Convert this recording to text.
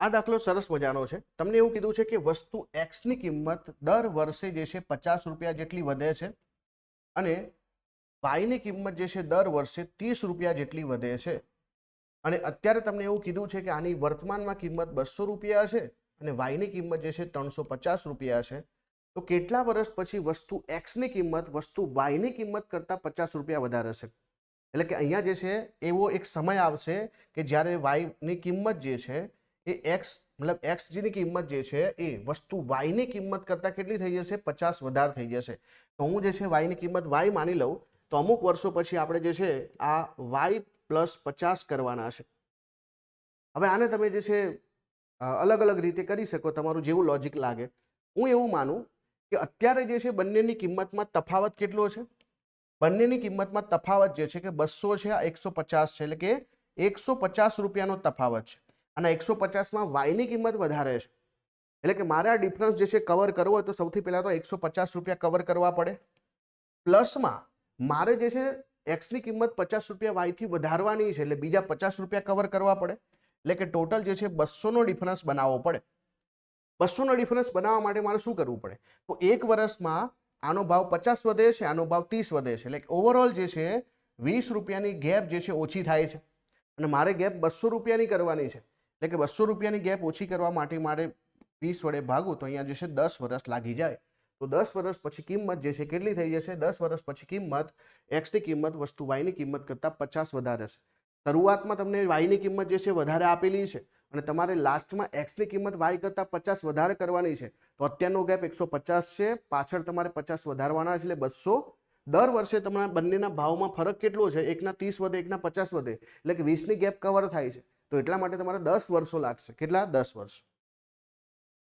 આ દાખલો સરસ મજાનો છે। તમને એવું કીધું છે કે વસ્તુ એક્સ ની કિંમત દર વર્ષે જે છે 50 રૂપિયા જેટલી વધે છે અને વાય ની કિંમત જે છે દર વર્ષે 30 રૂપિયા જેટલી વધે છે અને અત્યારે તમને એવું કીધું છે કે આની વર્તમાનમાં કિંમત 200 રૂપિયા છે અને વાય ની કિંમત જે છે 350 રૂપિયા છે। તો કેટલા વર્ષ પછી વસ્તુ એક્સ ની કિંમત વસ્તુ વાય ની કિંમત કરતાં 50 રૂપિયા વધારે હશે? એટલે કે અહીંયા જે છે એવો એક સમય આવશે કે જ્યારે વાય ની કિંમત જે છે એ એક્સ મતલબ એક્સ ની કિંમત જે છે એ વસ્તુ વાય ની કિંમત કરતાં કેટલી થઈ જશે? 50 વધારે થઈ જશે। તો હું જે છે વાય ની કિંમત વાય માની લઉં તો અમુક વર્ષો પછી આપણે જે છે આ વાય પ્લસ 50 કરવાના છે। હવે આને તમે જે છે અલગ અલગ રીતે કરી શકો, તમારું જેવું લોજિક લાગે। હું એવું માનું કે અત્યારે જે છે બંનેની કિંમતમાં તફાવત કેટલો છે? બંનેની કિંમતમાં તફાવત જે છે કે 200 છે આ 150 છે, એટલે કે 150 રૂપિયાનો તફાવત છે અને 150માં વાયની કિંમત વધારે છે। એટલે કે મારે આ ડિફરન્સ જે છે કવર કરવો હોય તો સૌથી પહેલા તો 150 રૂપિયા કવર કરવા પડે, પ્લસમાં મારે જે છે એક્સની કિંમત 50 રૂપિયા વાયથી વધારવાની છે એટલે બીજા 50 રૂપિયા કવર કરવા પડે, એટલે કે ટોટલ જે છે 200નો ડિફરન્સ બનાવવો પડે। 200નો ડિફરન્સ બનાવવા માટે મારે શું કરવું પડે? તો એક વર્ષમાં આનો ભાવ 50 વધે છે, આનો ભાવ 30 વધે છે, એટલે કે ઓવરઓલ જે છે 20 રૂપિયાની ગેપ જે છે ઓછી થાય છે અને મારે ગેપ 200 રૂપિયાની કરવાની છે। એટલે કે 200 રૂપિયાની ગેપ ઓછી કરવા માટે મારે 20 વડે ભાગું તો અહીંયા જે છે 10 વર્ષ લાગી જાય। તો 10 વર્ષ પછી કિંમત જે છે કેટલી થઈ જશે? 10 વર્ષ પછી કિંમત એક્સની કિંમત વસ્તુ વાયની કિંમત કરતાં 50 વધારે છે। શરૂઆતમાં તમને વાયની કિંમત જે છે વધારે આપેલી છે અને તમારે લાસ્ટમાં એક્સની કિંમત વાય કરતાં 50 વધારે કરવાની છે, તો અત્યારનો ગેપ 150 છે, પાછળ તમારે 50 વધારવાના છે એટલે 200। દર વર્ષે તમારા બંનેના ભાવમાં ફરક કેટલો છે? એકના 30 વધે, એકના 50 વધે, એટલે કે 20ની ગેપ કવર થાય છે। તો એટલા માટે તમારે 10 વર્ષો લાગશે। કેટલા? 10 વર્ષ।